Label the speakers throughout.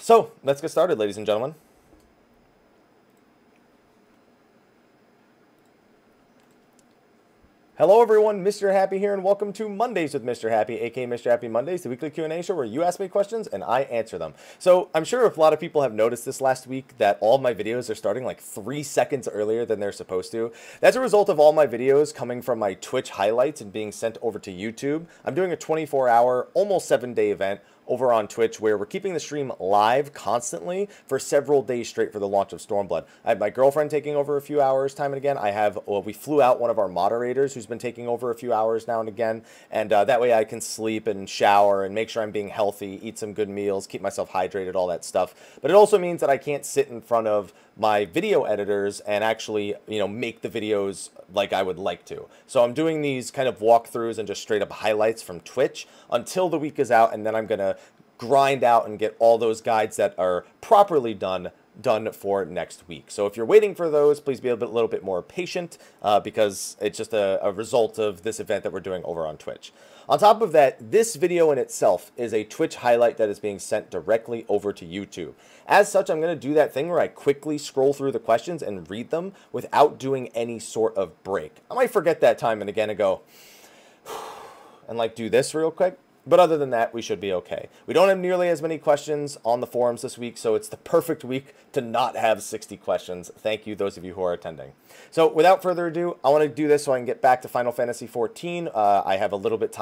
Speaker 1: So, let's get started, ladies and gentlemen. Hello everyone, Mr. Happy here, and welcome to Mondays with Mr. Happy, aka Mr. Happy Mondays, the weekly Q&A show where you ask me questions and I answer them. So, I'm sure if a lot of people have noticed this last week that all of my videos are starting like 3 seconds earlier than they're supposed to. That's a result of all my videos coming from my Twitch highlights and being sent over to YouTube. I'm doing a 24-hour, almost 7-day event over on Twitch where we're keeping the stream live constantly for several days straight for the launch of Stormblood. I have my girlfriend taking over a few hours time and again. We flew out one of our moderators who's been taking over a few hours now and again, and that way I can sleep and shower and make sure I'm being healthy, eat some good meals, keep myself hydrated, all that stuff. But it also means that I can't sit in front of my video editors and actually, make the videos like I would like to. So I'm doing these kind of walkthroughs and just straight up highlights from Twitch until the week is out, and then I'm gonna grind out and get all those guides that are properly done for next week. So if you're waiting for those, please be a little bit more patient because it's just a result of this event that we're doing over on Twitch. On top of that, this video in itself is a Twitch highlight that is being sent directly over to YouTube. As such, I'm going to do that thing where I quickly scroll through the questions and read them without doing any sort of break. I might forget that time and again and go, and like do this real quick. But other than that, we should be okay. We don't have nearly as many questions on the forums this week, so it's the perfect week to not have 60 questions. Thank you, those of you who are attending. So without further ado, I want to do this so I can get back to Final Fantasy XIV. I have a little bit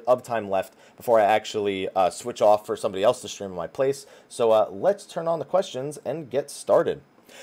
Speaker 1: of time left before I actually switch off for somebody else to stream in my place. So let's turn on the questions and get started.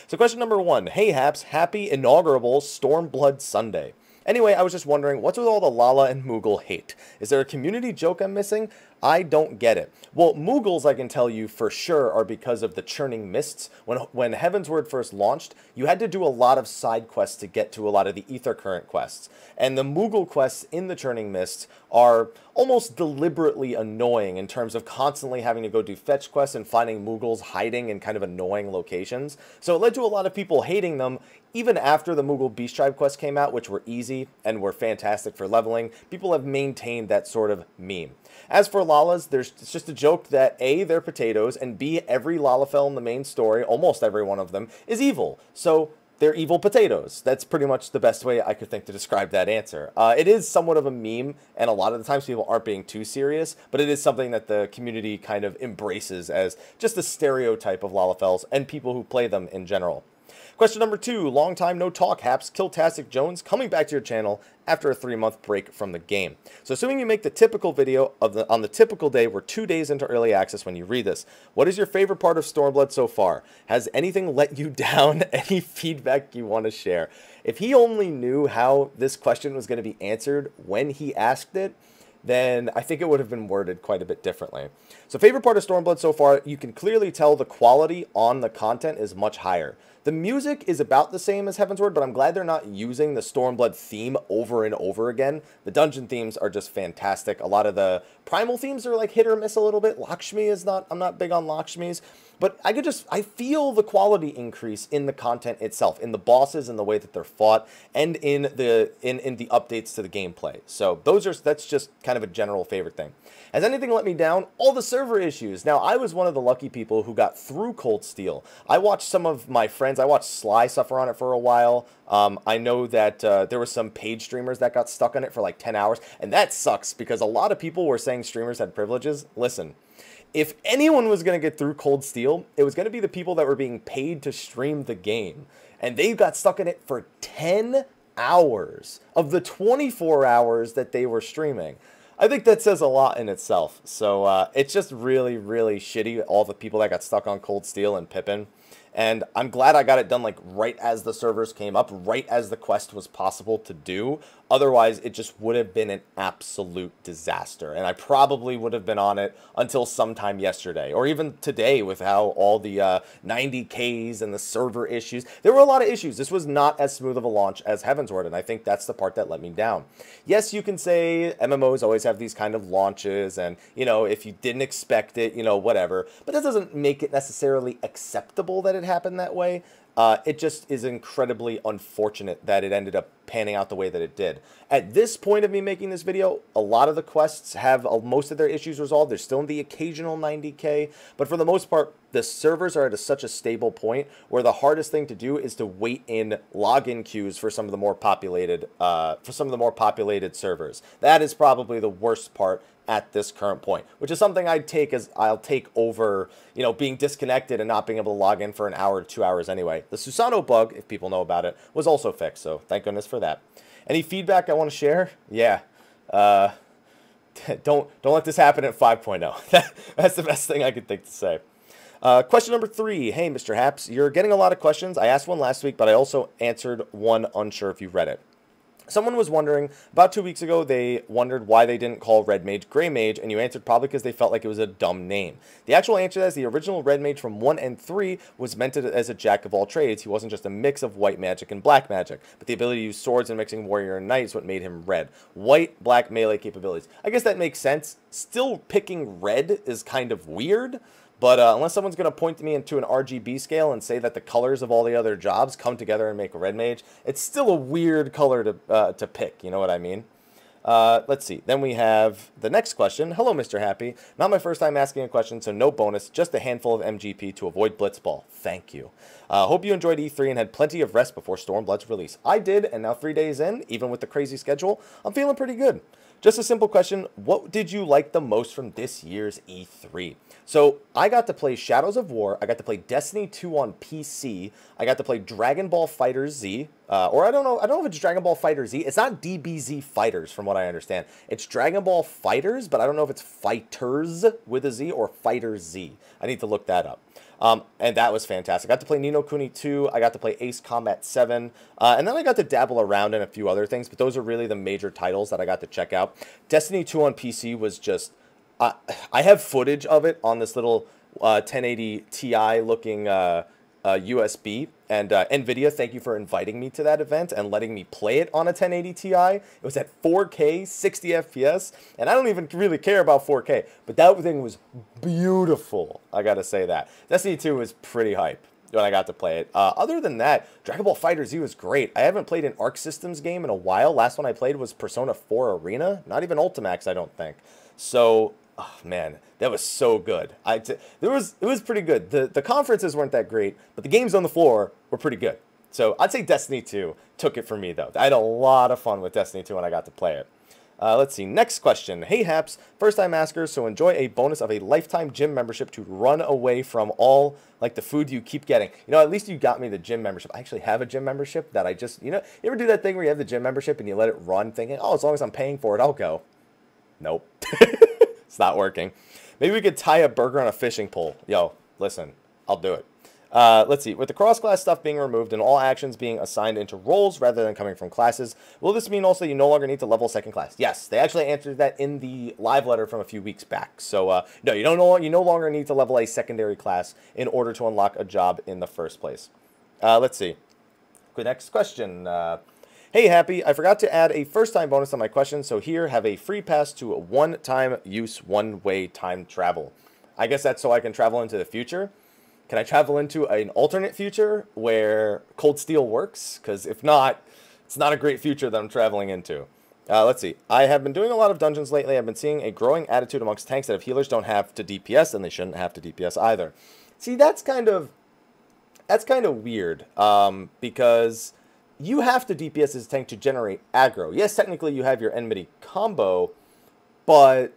Speaker 1: So question number 1. Hey Haps, happy inaugural Stormblood Sunday. Anyway, I was just wondering, what's with all the Lala and Moogle hate? Is there a community joke I'm missing? I don't get it. Well, Moogles, I can tell you for sure, are because of the Churning Mists. When Heavensward first launched, you had to do a lot of side quests to get to a lot of the Ether Current quests. And the Moogle quests in the Churning Mists are almost deliberately annoying in terms of constantly having to go do fetch quests and finding Moogles hiding in kind of annoying locations. So it led to a lot of people hating them. Even after the Moogle Beast Tribe quests came out, which were easy and were fantastic for leveling, people have maintained that sort of meme. As for Lalas, it's just a joke that A, they're potatoes, and B, every Lalafell in the main story, almost every one of them, is evil. So they're evil potatoes. That's pretty much the best way I could think to describe that answer. It is somewhat of a meme, and a lot of the times people aren't being too serious, but it is something that the community kind of embraces as just a stereotype of Lalafells and people who play them in general. Question number 2, long time no talk, Haps. Killtastic Jones coming back to your channel after a 3-month break from the game. So assuming you make the typical video on the typical day, we're 2 days into early access when you read this. What is your favorite part of Stormblood so far? Has anything let you down? Any feedback you want to share? If he only knew how this question was going to be answered when he asked it, then I think it would have been worded quite a bit differently. So favorite part of Stormblood so far, you can clearly tell the quality on the content is much higher. The music is about the same as Heavensward, but I'm glad they're not using the Stormblood theme over and over again. The dungeon themes are just fantastic. A lot of the primal themes are like hit or miss a little bit. Lakshmi is not, I'm not big on Lakshmis, but I feel the quality increase in the content itself, in the bosses and the way that they're fought, and in the updates to the gameplay. So that's just kind of a general favorite thing. Has anything let me down? All the server issues. Now, I was one of the lucky people who got through Cold Steel. I watched some of my friends, I watched Sly suffer on it for a while. I know that there were some paid streamers that got stuck on it for like 10 hours, and that sucks because a lot of people were saying streamers had privileges. Listen, if anyone was going to get through Cold Steel, it was going to be the people that were being paid to stream the game, and they got stuck in it for 10 hours of the 24 hours that they were streaming. I think that says a lot in itself. So it's just really, really shitty, all the people that got stuck on Cold Steel and Pippin. And I'm glad I got it done like right as the servers came up, right as the quest was possible to do. Otherwise, it just would have been an absolute disaster. And I probably would have been on it until sometime yesterday, or even today with how all the 90Ks and the server issues. There were a lot of issues. This was not as smooth of a launch as Heavensward, and I think that's the part that let me down. Yes, you can say MMOs always have these kind of launches, and, if you didn't expect it, whatever. But that doesn't make it necessarily acceptable that it happened that way. It just is incredibly unfortunate that it ended up panning out the way that it did. At this point of me making this video, a lot of the quests have most of their issues resolved. There's still the occasional 90k, but for the most part, the servers are at such a stable point where the hardest thing to do is to wait in login queues for some of the more populated servers. That is probably the worst part at this current point, which is something I'll take over, you know, being disconnected and not being able to log in for an hour to 2 hours anyway. The Susano bug, if people know about it, was also fixed, so thank goodness for that. Any feedback I want to share? Yeah. Don't let this happen at 5.0. That's the best thing I could think to say. Question number 3. Hey, Mr. Haps, you're getting a lot of questions. I asked one last week, but I also answered one unsure if you read it. Someone was wondering, about 2 weeks ago, they wondered why they didn't call Red Mage Grey Mage, and you answered probably because they felt like it was a dumb name. The actual answer is the original Red Mage from 1 and 3 was meant as a jack of all trades. He wasn't just a mix of white magic and black magic, but the ability to use swords and mixing warrior and knight is what made him red. White, black melee capabilities. I guess that makes sense. Still picking red is kind of weird. But unless someone's going to point to me into an RGB scale and say that the colors of all the other jobs come together and make a red mage, it's still a weird color to pick, you know what I mean? Let's see. Then we have the next question. Hello, Mr. Happy. Not my first time asking a question, so no bonus, just a handful of MGP to avoid Blitzball. Thank you. Hope you enjoyed E3 and had plenty of rest before Stormblood's release. I did, and now 3 days in, even with the crazy schedule, I'm feeling pretty good. Just a simple question. What did you like the most from this year's E3? So I got to play Shadows of War. I got to play Destiny 2 on PC. I got to play Dragon Ball FighterZ. Or I don't know if it's Dragon Ball FighterZ. It's not DBZ Fighters from what I understand. It's Dragon Ball Fighters, but I don't know if it's Fighters with a Z or Fighter Z. I need to look that up. And that was fantastic. I got to play Ni no Kuni 2. I got to play Ace Combat 7. And then I got to dabble around in a few other things, but those are really the major titles that I got to check out. Destiny 2 on PC was just... I have footage of it on this little 1080 Ti looking USB. And NVIDIA, thank you for inviting me to that event and letting me play it on a 1080 Ti. It was at 4K, 60 FPS, and I don't even really care about 4K, but that thing was beautiful, I gotta say that. Destiny 2 was pretty hype when I got to play it. Other than that, Dragon Ball FighterZ was great. I haven't played an Arc Systems game in a while. Last one I played was Persona 4 Arena, not even Ultimax, I don't think. So... oh, man, that was so good. It was pretty good. The conferences weren't that great, but the games on the floor were pretty good. So I'd say Destiny 2 took it for me, though. I had a lot of fun with Destiny 2 when I got to play it. Let's see. Next question. Hey, Haps. First-time asker, so enjoy a bonus of a lifetime gym membership to run away from all, like, the food you keep getting. You know, at least you got me the gym membership. I actually have a gym membership that I just, you know, you ever do that thing where you have the gym membership and you let it run thinking, oh, as long as I'm paying for it, I'll go. Nope. It's not working. Maybe we could tie a burger on a fishing pole. Yo, listen, I'll do it. Let's see. With the cross-class stuff being removed and all actions being assigned into roles rather than coming from classes, will this mean also you no longer need to level second class? Yes, they actually answered that in the live letter from a few weeks back. So, no, you no longer need to level a secondary class in order to unlock a job in the first place. Let's see. Good, next question. Hey, Happy, I forgot to add a first-time bonus on my question, so here, have a free pass to a one-time use, one-way time travel. I guess that's so I can travel into the future. Can I travel into an alternate future where Cold Steel works? Because if not, it's not a great future that I'm traveling into. Let's see. I have been doing a lot of dungeons lately. I've been seeing a growing attitude amongst tanks that if healers don't have to DPS, then they shouldn't have to DPS either. See, that's kind of weird, because... you have to DPS as a tank to generate aggro. Yes, technically you have your enmity combo, but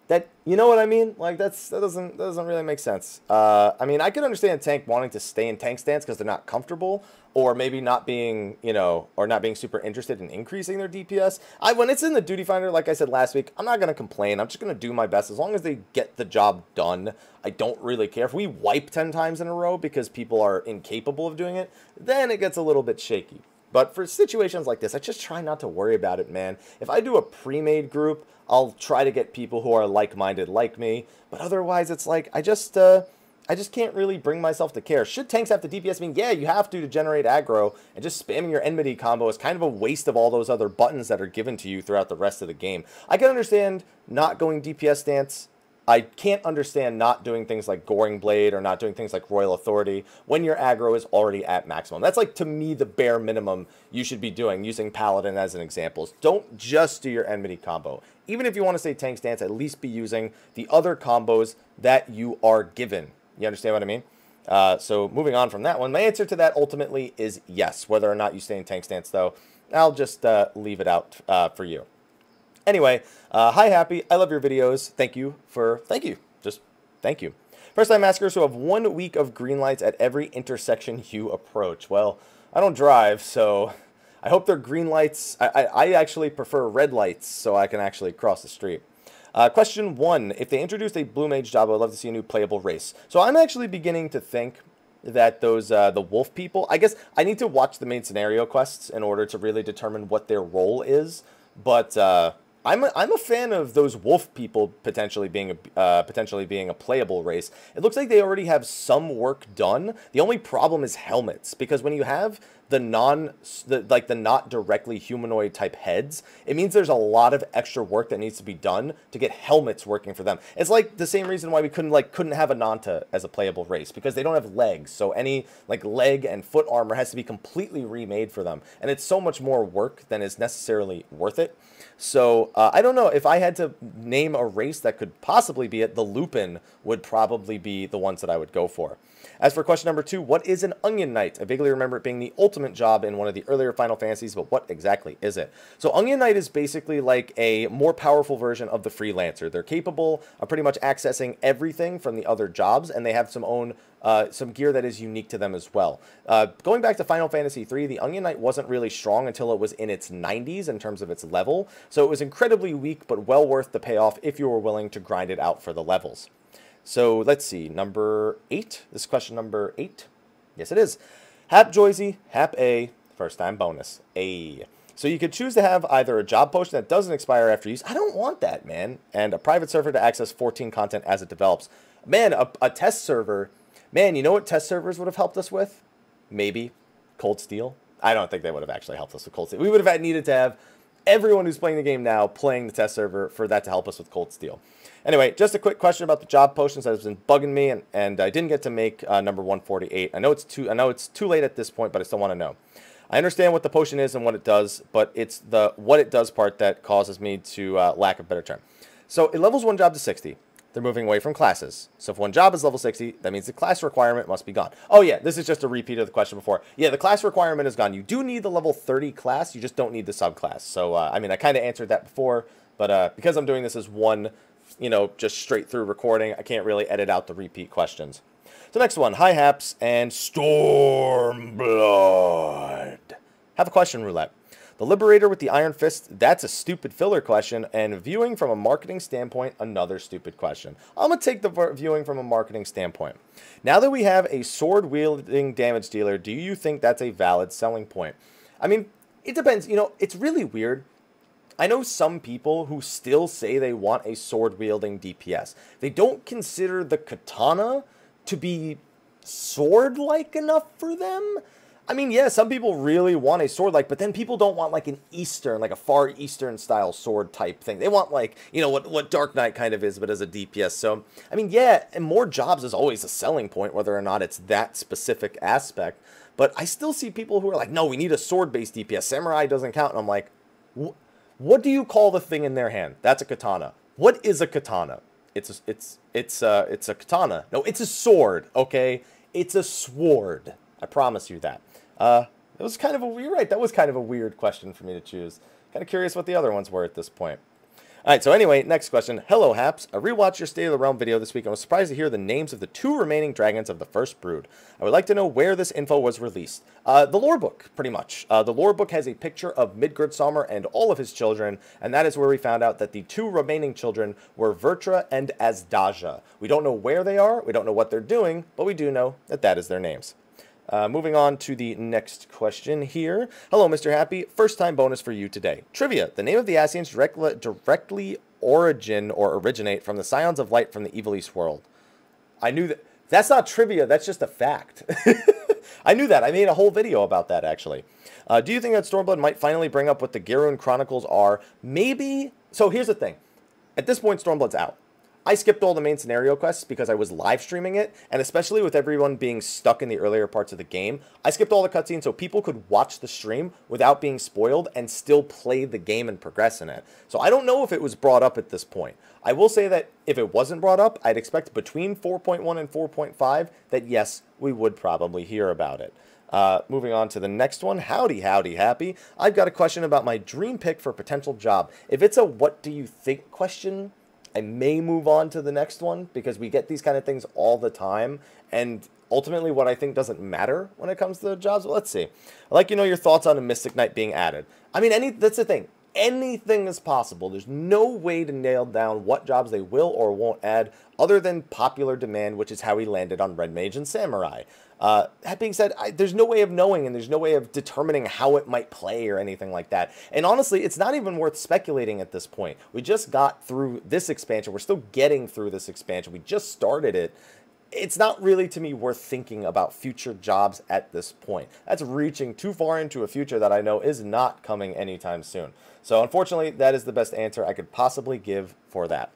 Speaker 1: that, you know what I mean? Like that doesn't really make sense. I mean, I can understand a tank wanting to stay in tank stance because they're not comfortable, or maybe not being, you know, or not being super interested in increasing their DPS. When it's in the duty finder, like I said last week, I'm not gonna complain. I'm just gonna do my best as long as they get the job done. I don't really care if we wipe 10 times in a row because people are incapable of doing it. Then it gets a little bit shaky. But for situations like this, I just try not to worry about it, man. If I do a pre-made group, I'll try to get people who are like-minded like me. But otherwise, it's like, I just can't really bring myself to care. Should tanks have to DPS? I mean, yeah, you have to generate aggro, and just spamming your enmity combo is kind of a waste of all those other buttons that are given to you throughout the rest of the game. I can understand not going DPS stance I can't understand not doing things like Goring Blade or not doing things like Royal Authority when your aggro is already at maximum. That's like, to me, the bare minimum you should be doing, using Paladin as an example. Don't just do your enmity combo. Even if you want to say tank stance, at least be using the other combos that you are given. You understand what I mean? So moving on from that one, my answer to that ultimately is yes. Whether or not you stay in tank stance, though, I'll just leave it out for you. Anyway, hi Happy, I love your videos. Thank you. Just thank you. First time askers who have 1 week of green lights at every intersection you approach. Well, I don't drive, so I hope they're green lights. I actually prefer red lights so I can actually cross the street. Question 1, if they introduced a Blue Mage job, I would love to see a new playable race. So I'm actually beginning to think that those the wolf people, I guess I need to watch the main scenario quests in order to really determine what their role is, but I'm a fan of those wolf people potentially being a playable race. It looks like they already have some work done. The only problem is helmets, because when you have the not directly humanoid type heads, it means there's a lot of extra work that needs to be done to get helmets working for them. It's like the same reason why we couldn't have Ananta as a playable race, because they don't have legs. So any like leg and foot armor has to be completely remade for them, and it's so much more work than is necessarily worth it. So I don't know, if I had to name a race that could possibly be it, the Lupin would probably be the ones that I would go for. As for question number 2, what is an Onion Knight? I vaguely remember it being the ultimate job in one of the earlier Final Fantasies, but what exactly is it? So Onion Knight is basically like a more powerful version of the Freelancer. They're capable of pretty much accessing everything from the other jobs, and they have some gear that is unique to them as well. Going back to Final Fantasy III, the Onion Knight wasn't really strong until it was in its 90s in terms of its level, so it was incredibly weak, but well worth the payoff if you were willing to grind it out for the levels. So let's see, number 8. This is question number 8. Yes, it is. Hap Joyzy, Hap A, first time bonus. A. So you could choose to have either a job potion that doesn't expire after use. I don't want that, man. And a private server to access 14 content as it develops. Man, a test server. Man, you know what test servers would have helped us with? Maybe Cold Steel. I don't think they would have actually helped us with Cold Steel. We would have needed to have everyone who's playing the game now playing the test server for that to help us with Cold Steel. Anyway, just a quick question about the job potions that has been bugging me, and I didn't get to make number 148. I know it's too late at this point, but I still want to know. I understand what the potion is and what it does, but it's the what it does part that causes me to lack a better term. So it levels one job to 60. They're moving away from classes. So if one job is level 60, that means the class requirement must be gone. Oh yeah, this is just a repeat of the question before. Yeah, the class requirement is gone. You do need the level 30 class, you just don't need the subclass. So, I mean, I kind of answered that before, but because I'm doing this as one, you know, just straight through recording, I can't really edit out the repeat questions. So next one, hi Haps and Stormblood. Have a question, Roulette. The Liberator with the Iron Fist, that's a stupid filler question, and viewing from a marketing standpoint, another stupid question. I'm going to take the viewing from a marketing standpoint. Now that we have a sword-wielding damage dealer, do you think that's a valid selling point? I mean, it depends. You know, it's really weird. I know some people who still say they want a sword-wielding DPS. They don't consider the katana to be sword-like enough for them. I mean, yeah, some people really want a sword-like, but then people don't want like an Eastern, like a Far Eastern style sword type thing. They want like, you know, what Dark Knight kind of is, but as a DPS. So, I mean, yeah, and more jobs is always a selling point, whether or not it's that specific aspect. But I still see people who are like, no, we need a sword-based DPS. Samurai doesn't count. And I'm like, what do you call the thing in their hand? That's a katana. What is a katana? It's a katana. No, it's a sword, okay? It's a sword. I promise you that. It was kind of you're right, that was kind of a weird question for me to choose. Kind of curious what the other ones were at this point. Alright, so anyway, next question. Hello, Haps. I rewatched your State of the Realm video this week and was surprised to hear the names of the 2 remaining dragons of the first brood. I would like to know where this info was released. The Lorebook, pretty much. The Lorebook has a picture of Midgardsormr and all of his children, and that is where we found out that the 2 remaining children were Vertra and Azdaja. We don't know where they are, we don't know what they're doing, but we do know that that is their names. Moving on to the next question here. Hello, Mr. Happy. First time bonus for you today. Trivia. The name of the Ascians directly originate from the Scions of Light from the Evil East world. I knew that. That's not trivia. That's just a fact. I knew that. I made a whole video about that, actually. Do you think that Stormblood might finally bring up what the Garun Chronicles are? Maybe. So here's the thing. At this point, Stormblood's out. I skipped all the main scenario quests because I was live streaming it, and especially with everyone being stuck in the earlier parts of the game, I skipped all the cutscenes so people could watch the stream without being spoiled and still play the game and progress in it. So I don't know if it was brought up at this point. I will say that if it wasn't brought up, I'd expect between 4.1 and 4.5 that yes, we would probably hear about it. Moving on to the next one. Howdy, howdy, happy. I've got a question about my dream pick for a potential job. If it's a what do you think question, I may move on to the next one because we get these kind of things all the time. And ultimately what I think doesn't matter when it comes to jobs. Well, let's see. I'd like, your thoughts on a Mystic Knight being added. I mean, that's the thing. Anything is possible. There's no way to nail down what jobs they will or won't add other than popular demand, which is how he landed on Red Mage and Samurai. That being said, there's no way of knowing and there's no way of determining how it might play or anything like that. And honestly, it's not even worth speculating at this point. We just got through this expansion. We're still getting through this expansion. We just started it. It's not really, to me, worth thinking about future jobs at this point. That's reaching too far into a future that I know is not coming anytime soon. So, unfortunately, that is the best answer I could possibly give for that.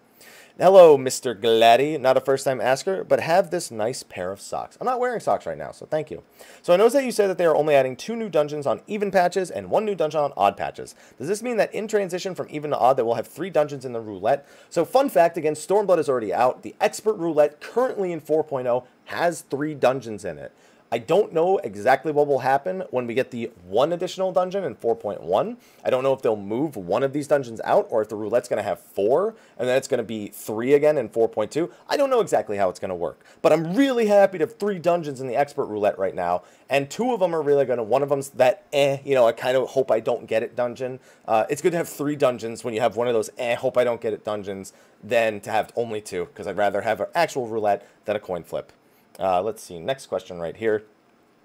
Speaker 1: Hello, Mr. Gladdy. Not a first-time asker, but have this nice pair of socks. I'm not wearing socks right now, so thank you. So I noticed that you said that they are only adding 2 new dungeons on even patches and 1 new dungeon on odd patches. Does this mean that in transition from even to odd that we'll have 3 dungeons in the roulette? So fun fact, again, Stormblood is already out. The expert roulette currently in 4.0 has 3 dungeons in it. I don't know exactly what will happen when we get the 1 additional dungeon in 4.1. I don't know if they'll move one of these dungeons out or if the roulette's going to have 4 and then it's going to be 3 again in 4.2. I don't know exactly how it's going to work, but I'm really happy to have 3 dungeons in the expert roulette right now, and 2 of them are really going to, one of them's that I kind of hope I don't get it dungeon. It's good to have 3 dungeons when you have one of those hope I don't get it dungeons than to have only 2, because I'd rather have an actual roulette than a coin flip. Let's see, next question right here.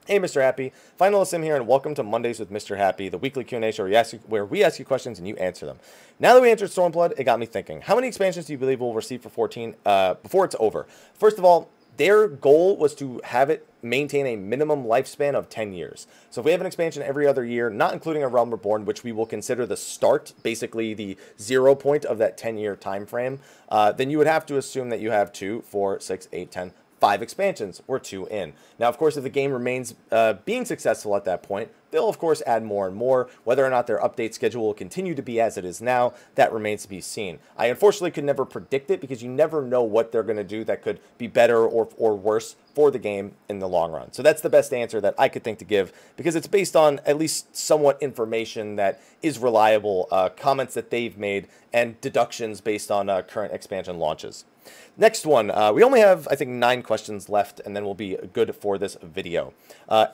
Speaker 1: Hey, Mr. Happy. Final Sim here, and welcome to Mondays with Mr. Happy, the weekly Q&A show where we ask you questions and you answer them. Now that we answered Stormblood, it got me thinking. How many expansions do you believe we'll receive for 14 before it's over? First of all, their goal was to have it maintain a minimum lifespan of 10 years. So if we have an expansion every other year, not including a Realm Reborn, which we will consider the start, basically the 0 point of that 10-year time frame, then you would have to assume that you have 2, 4, 6, 8, 10, 5 expansions, or 2 in. Now, of course, if the game remains being successful at that point, they'll, of course, add more and more. Whether or not their update schedule will continue to be as it is now, that remains to be seen. I unfortunately could never predict it because you never know what they're going to do that could be better or worse for the game in the long run. So that's the best answer that I could think to give because it's based on at least somewhat information that is reliable, comments that they've made, and deductions based on current expansion launches. Next one, we only have, I think, 9 questions left, and then we'll be good for this video.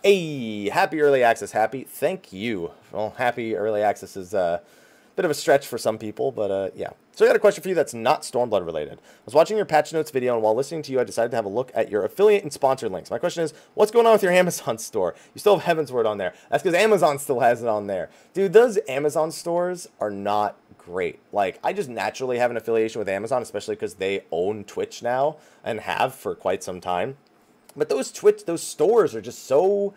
Speaker 1: Hey, happy early access, Happy. Thank you. Well, happy early access is a bit of a stretch for some people, but yeah. So I got a question for you that's not Stormblood related. I was watching your patch notes video, and while listening to you, I decided to have a look at your affiliate and sponsor links. My question is, what's going on with your Amazon store? You still have Heavensward on there. That's because Amazon still has it on there. Dude, those Amazon stores are not great. Like, I just naturally have an affiliation with Amazon, especially because they own Twitch now and have for quite some time. But those stores are just so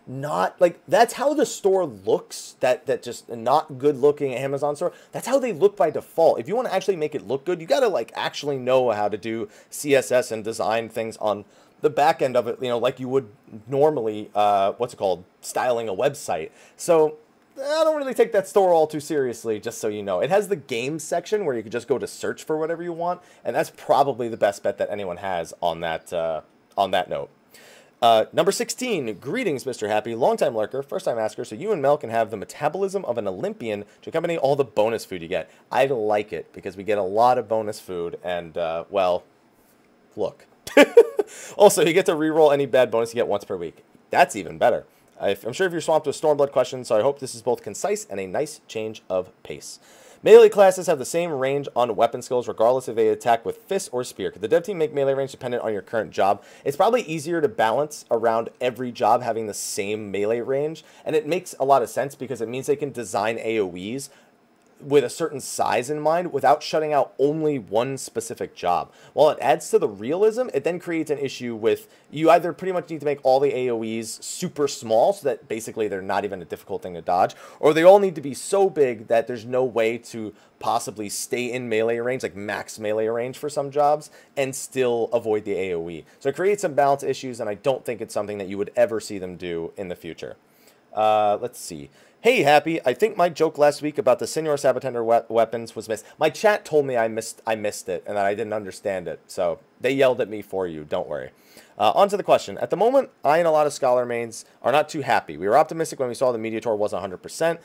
Speaker 1: not like, that's how the store looks, that just not good looking Amazon store. That's how they look by default. If you want to actually make it look good, you got to like actually know how to do CSS and design things on the back end of it, like you would normally, styling a website. So I don't really take that store all too seriously, just so you know. It has the games section where you can just go to search for whatever you want, and that's probably the best bet that anyone has on that note. Number 16, greetings, Mr. Happy, longtime lurker, first-time asker, so you and Mel can have the metabolism of an Olympian to accompany all the bonus food you get. I like it, because we get a lot of bonus food, and, well, look. Also, you get to reroll any bad bonus you get once per week. That's even better. I'm sure if you're swamped with Stormblood questions, so I hope this is both concise and a nice change of pace. Melee classes have the same range on weapon skills regardless if they attack with fist or spear. Could the dev team make melee range dependent on your current job? It's probably easier to balance around every job having the same melee range, and it makes a lot of sense because it means they can design AoEs with a certain size in mind without shutting out only one specific job. While it adds to the realism, it then creates an issue with you either pretty much need to make all the AoEs super small so that basically they're not even a difficult thing to dodge, or they all need to be so big that there's no way to possibly stay in melee range, like max melee range for some jobs, and still avoid the AoE. So it creates some balance issues, and I don't think it's something that you would ever see them do in the future. Let's see. Hey, Happy, I think my joke last week about the Senor Sabotender weapons was missed. My chat told me I missed it and that I didn't understand it. So they yelled at me for you. Don't worry. On to the question. At the moment, I and a lot of Scholar mains are not too happy. We were optimistic when we saw the Mediator was 100%.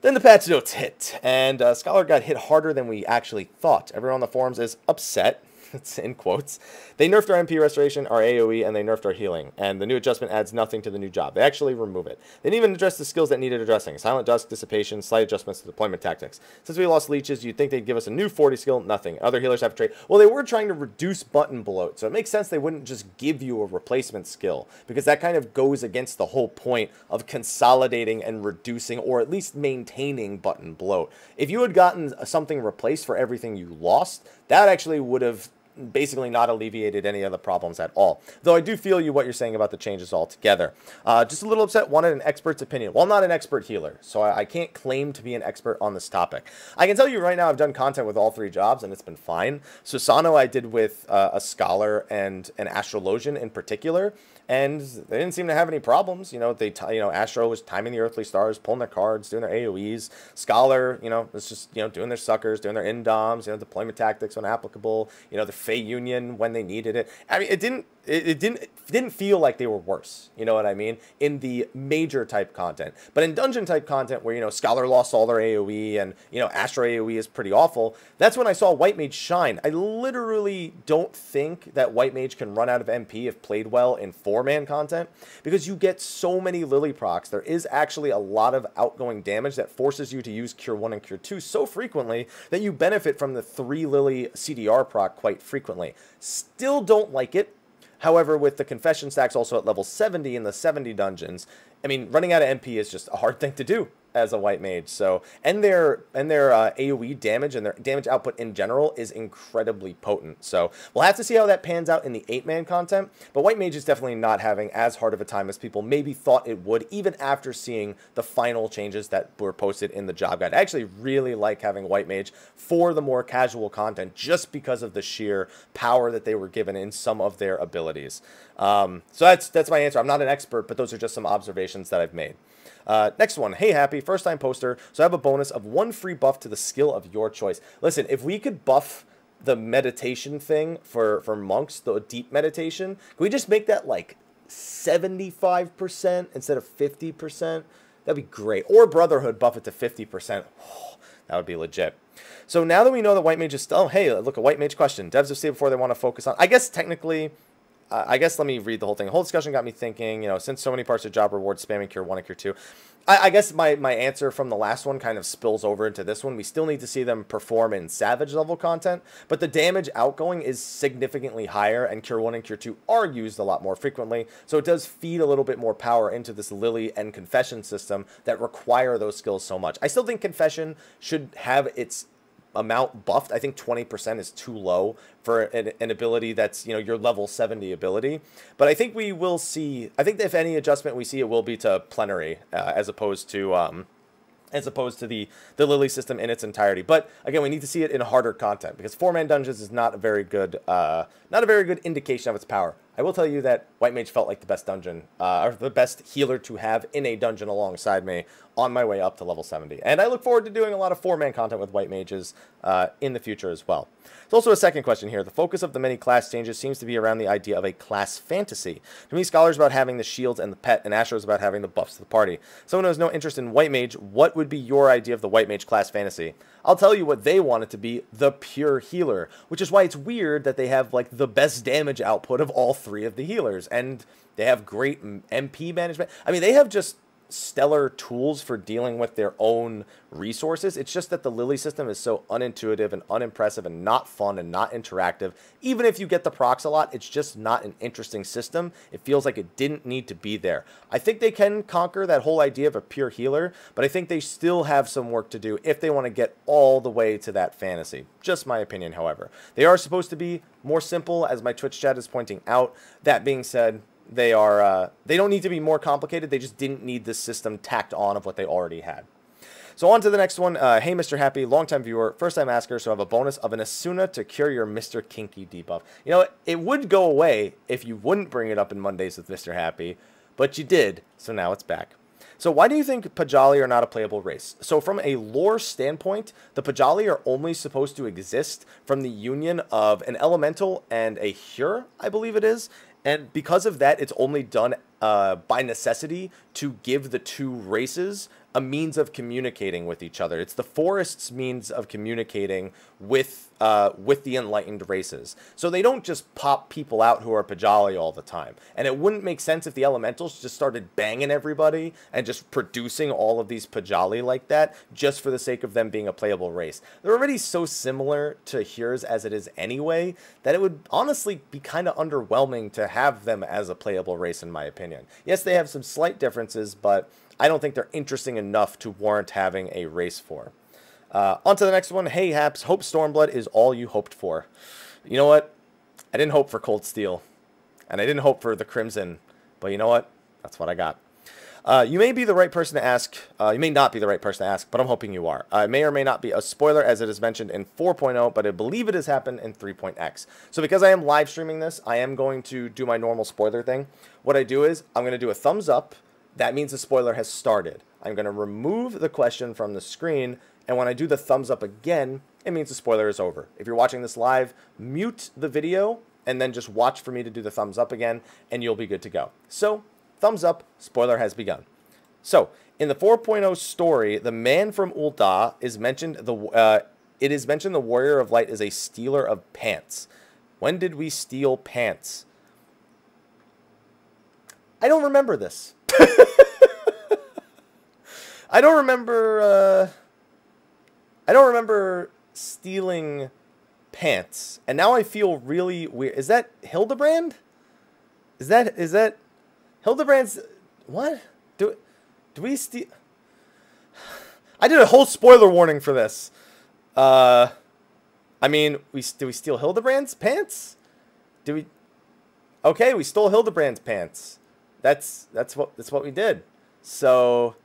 Speaker 1: Then the patch notes hit, and Scholar got hit harder than we actually thought. Everyone on the forums is upset. It's in quotes. They nerfed our MP restoration, our AoE, and they nerfed our healing. And the new adjustment adds nothing to the new job. They actually remove it. They didn't even address the skills that needed addressing. Silent Dusk, Dissipation, slight adjustments to deployment tactics. Since we lost leeches, you'd think they'd give us a new 40 skill. Nothing. Other healers have a trait. Well, they were trying to reduce button bloat, so it makes sense they wouldn't just give you a replacement skill, because that kind of goes against the whole point of consolidating and reducing, or at least maintaining button bloat. If you had gotten something replaced for everything you lost, that actually would have basically not alleviated any of the problems at all. Though I do feel what you're saying about the changes altogether. Just a little upset, wanted an expert's opinion. Well, I'm not an expert healer, so I can't claim to be an expert on this topic. I can tell you right now I've done content with all three jobs, and it's been fine. Susano I did with a Scholar and an Astrologian in particular, and they didn't seem to have any problems. You know, Astro was timing the Earthly Stars, pulling their cards, doing their AoEs. Scholar, was just, doing their suckers, doing their indoms, deployment tactics when applicable, the Fey Union when they needed it. I mean, it didn't feel like they were worse, you know what I mean, in the major type content. But in dungeon type content where, Scholar lost all their AoE and, Astro AoE is pretty awful, that's when I saw White Mage shine. I literally don't think that White Mage can run out of MP if played well in 4-man content, because you get so many Lily procs. There is actually a lot of outgoing damage that forces you to use Cure 1 and Cure 2 so frequently that you benefit from the 3 Lily CDR proc quite frequently. Still don't like it. However, with the Confession stacks also at level 70 in the 70 dungeons, I mean, running out of MP is just a hard thing to do as a White Mage. So, and their AoE damage and their damage output in general is incredibly potent. So we'll have to see how that pans out in the 8-man content. But White Mage is definitely not having as hard of a time as people maybe thought it would, even after seeing the final changes that were posted in the job guide. I actually really like having White Mage for the more casual content, just because of the sheer power that they were given in some of their abilities. So that's my answer. I'm not an expert, but those are just some observations that I've made. Next one. Hey, Happy, first time poster. So I have a bonus of 1 free buff to the skill of your choice. Listen, if we could buff the meditation thing for monks, the deep meditation, can we just make that like 75% instead of 50%? That'd be great. Or Brotherhood, buff it to 50%. Oh, that would be legit. So now that we know that White Mage is still... Oh, hey, look, a White Mage question. Devs have said before they want to focus on... I guess technically... I guess let me read the whole thing. The whole discussion got me thinking, since so many parts of job reward spamming Cure 1 and Cure 2. I guess my answer from the last one kind of spills over into this one. We still need to see them perform in Savage level content, but the damage outgoing is significantly higher, and Cure 1 and Cure 2 are used a lot more frequently, so it does feed a little bit more power into this Lily and Confession system that require those skills so much. I still think Confession should have its amount buffed. I think 20% is too low for an ability that's, your level 70 ability. But I think we will see, I think that if any adjustment we see, it will be to plenary as opposed to the Lily system in its entirety. But again, we need to see it in harder content, because 4-man dungeons is not a very good indication of its power. I will tell you that White Mage felt like the best dungeon, or the best healer to have in a dungeon alongside me on my way up to level 70. And I look forward to doing a lot of 4-man content with White Mages in the future as well. There's also a second question here. The focus of the many class changes seems to be around the idea of a class fantasy. To me, Scholar's about having the shields and the pet, and Astro's about having the buffs to the party. Someone who has no interest in White Mage, what would be your idea of the White Mage class fantasy? I'll tell you what they want it to be: the pure healer, which is why it's weird that they have like the best damage output of all 3 of the healers, and they have great MP management. I mean, they have just stellar tools for dealing with their own resources. It's just that the Lily system is so unintuitive and unimpressive and not fun and not interactive. Even if you get the procs a lot, it's just not an interesting system. It feels like it didn't need to be there. I think they can conquer that whole idea of a pure healer, but I think they still have some work to do if they want to get all the way to that fantasy. Just my opinion, however. They are supposed to be more simple, as my Twitch chat is pointing out. That being said, they don't need to be more complicated. They just didn't need this system tacked on of what they already had. So on to the next one. Hey, Mr. Happy, longtime viewer, first-time asker, so I have a bonus of an Asuna to cure your Mr. Kinky debuff. You know, it would go away if you wouldn't bring it up in Mondays with Mr. Happy, but you did, so now it's back. So why do you think Pajali are not a playable race? So from a lore standpoint, the Pajali are only supposed to exist from the union of an elemental and a Hyur, I believe it is. And because of that, it's only done by necessity to give the two races a means of communicating with each other. It's the forest's means of communicating with the enlightened races. So they don't just pop people out who are Pajali all the time. And it wouldn't make sense if the elementals just started banging everybody and just producing all of these Pajali like that just for the sake of them being a playable race. They're already so similar to Hyurs as it is anyway that it would honestly be kind of underwhelming to have them as a playable race, in my opinion. Yes, they have some slight differences, but I don't think they're interesting enough to warrant having a race for. On to the next one. Hey, Haps, hope Stormblood is all you hoped for. You know what? I didn't hope for Cold Steel, and I didn't hope for the Crimson, but you know what? That's what I got. You may be the right person to ask. You may not be the right person to ask, but I'm hoping you are. It may or may not be a spoiler, as it is mentioned in 4.0, but I believe it has happened in 3.x. So because I am live streaming this, I am going to do my normal spoiler thing. What I do is I'm going to do a thumbs up. That means the spoiler has started. I'm going to remove the question from the screen, and when I do the thumbs up again, it means the spoiler is over. If you're watching this live, mute the video, and then just watch for me to do the thumbs up again, and you'll be good to go. So, thumbs up, spoiler has begun. So, in the 4.0 story, the man from Ul'dah is mentioned, it is mentioned the Warrior of Light is a stealer of pants. When did we steal pants? I don't remember this. I don't remember stealing pants. And now I feel really weird. Is that Hildebrand? Is that Hildebrand's what? Do we steal? I did a whole spoiler warning for this. I mean, do we steal Hildebrand's pants? Do we? Okay, we stole Hildebrand's pants. That's what we did. So,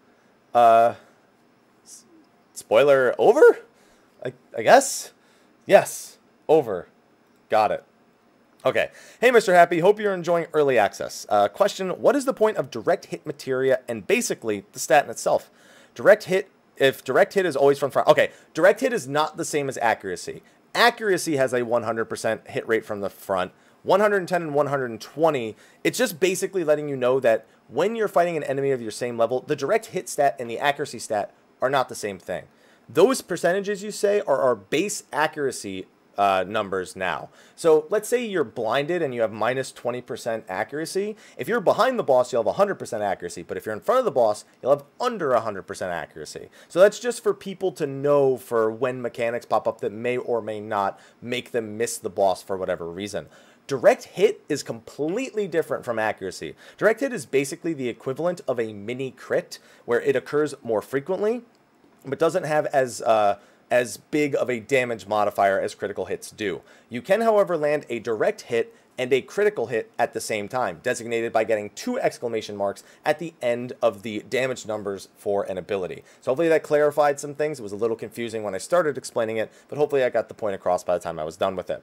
Speaker 1: spoiler over? I guess? Yes, over. Got it. Okay. Hey, Mr. Happy, hope you're enjoying early access. Question, what is the point of direct hit materia and basically the stat in itself? Direct hit, if direct hit is always from front. Okay, direct hit is not the same as accuracy. Accuracy has a 100% hit rate from the front. 110 and 120, it's just basically letting you know that when you're fighting an enemy of your same level, the direct hit stat and the accuracy stat are not the same thing. Those percentages you say are our base accuracy numbers now. So let's say you're blinded and you have minus 20% accuracy. If you're behind the boss, you'll have 100% accuracy. But if you're in front of the boss, you'll have under 100% accuracy. So that's just for people to know for when mechanics pop up that may or may not make them miss the boss for whatever reason. Direct hit is completely different from accuracy. Direct hit is basically the equivalent of a mini crit, where it occurs more frequently, but doesn't have as big of a damage modifier as critical hits do. You can, however, land a direct hit and a critical hit at the same time, designated by getting 2 exclamation marks at the end of the damage numbers for an ability. So hopefully that clarified some things. It was a little confusing when I started explaining it, but hopefully I got the point across by the time I was done with it.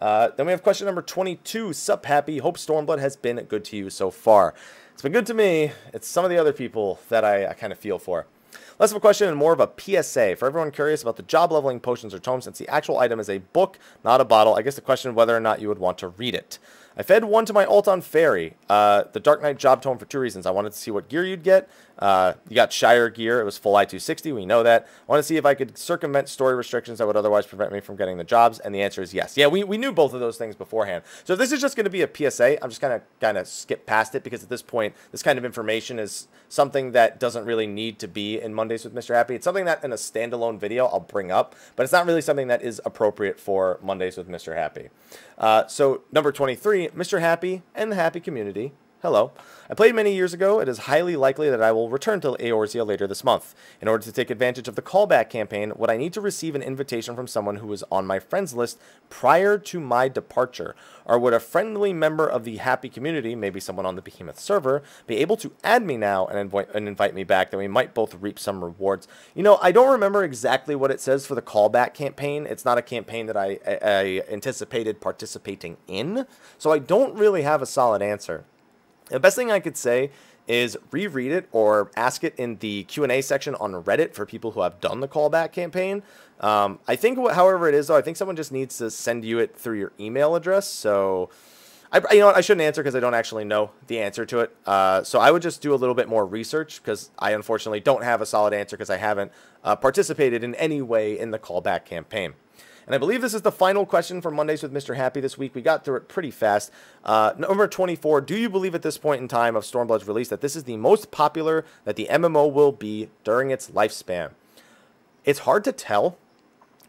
Speaker 1: Then we have question number 22. Sup, Happy? Hope Stormblood has been good to you so far. It's been good to me. It's some of the other people that I kind of feel for. Less of a question and more of a PSA. For everyone curious about the job leveling potions or tomes, since the actual item is a book, not a bottle, I guess the question whether or not you would want to read it. I fed one to my ult on Fairy, the Dark Knight job tome for 2 reasons. I wanted to see what gear you'd get. You got Shire gear. It was full I-260. We know that. I wanted to see if I could circumvent story restrictions that would otherwise prevent me from getting the jobs, and the answer is yes. Yeah, we knew both of those things beforehand. So if this is just going to be a PSA, I'm just going to kind of skip past it, because at this point, this kind of information is something that doesn't really need to be in Mondays with Mr. Happy. It's something that in a standalone video I'll bring up, but it's not really something that is appropriate for Mondays with Mr. Happy. So number 23, Mr. Happy and the Happy community. Hello. I played many years ago. It is highly likely that I will return to Eorzea later this month. In order to take advantage of the callback campaign, would I need to receive an invitation from someone who was on my friends list prior to my departure? Or would a friendly member of the Happy community, maybe someone on the Behemoth server, be able to add me now and invite me back, then we might both reap some rewards? You know, I don't remember exactly what it says for the callback campaign. It's not a campaign that I anticipated participating in, so I don't really have a solid answer. The best thing I could say is reread it or ask it in the Q&A section on Reddit for people who have done the callback campaign. I think, however it is, though, I think someone just needs to send you it through your email address. So, you know what, I shouldn't answer because I don't actually know the answer to it. So I would just do a little bit more research, because I unfortunately don't have a solid answer because I haven't participated in any way in the callback campaign. And I believe this is the final question for Mondays with Mr. Happy this week. We got through it pretty fast. Number 24, do you believe at this point in time of Stormblood's release that this is the most popular that the MMO will be during its lifespan? It's hard to tell,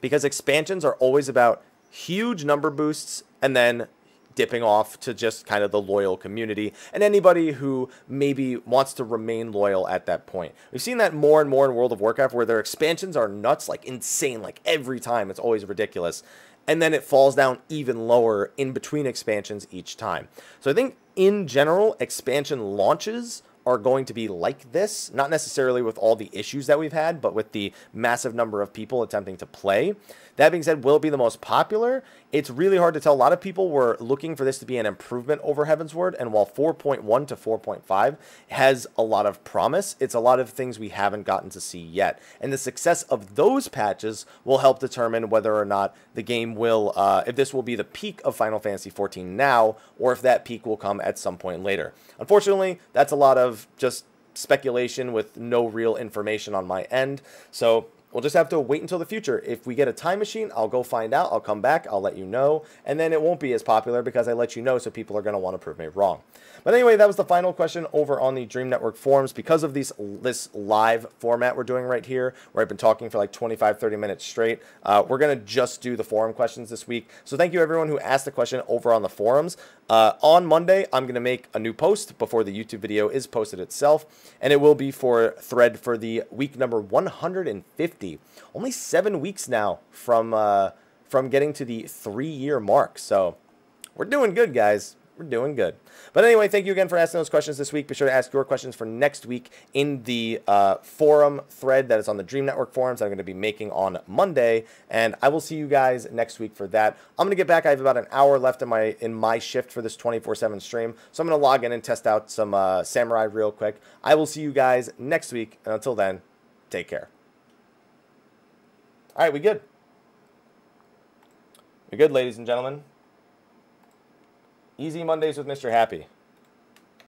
Speaker 1: because expansions are always about huge number boosts and then dipping off to just kind of the loyal community and anybody who maybe wants to remain loyal at that point. We've seen that more and more in World of Warcraft, where their expansions are nuts, like insane, like every time. It's always ridiculous. And then it falls down even lower in between expansions each time. So I think in general, expansion launches are going to be like this, not necessarily with all the issues that we've had, but with the massive number of people attempting to play. That being said, will it be the most popular? It's really hard to tell. A lot of people were looking for this to be an improvement over Heavensward, and while 4.1 to 4.5 has a lot of promise, it's a lot of things we haven't gotten to see yet. And the success of those patches will help determine whether or not the game will, if this will be the peak of Final Fantasy XIV now, or if that peak will come at some point later. Unfortunately, that's a lot of just speculation with no real information on my end. So we'll just have to wait until the future. If we get a time machine, I'll go find out. I'll come back. I'll let you know. And then it won't be as popular because I let you know, so people are going to want to prove me wrong. But anyway, that was the final question over on the Dream Network forums. Because of this live format we're doing right here, where I've been talking for like 25-30 minutes straight, we're going to just do the forum questions this week. So thank you everyone who asked the question over on the forums. On Monday, I'm going to make a new post before the YouTube video is posted itself, and it will be for thread for the week number 150. Only 7 weeks now from getting to the 3-year mark. So we're doing good, guys. We're doing good. But anyway, thank you again for asking those questions this week. Be sure to ask your questions for next week in the forum thread that is on the Dream Network forums that I'm going to be making on Monday. And I will see you guys next week for that. I'm going to get back. I have about an hour left in my shift for this 24/7 stream. So I'm going to log in and test out some Samurai real quick. I will see you guys next week. And until then, take care. All right, we good? We good, ladies and gentlemen? Easy Mondays with Mr. Happy.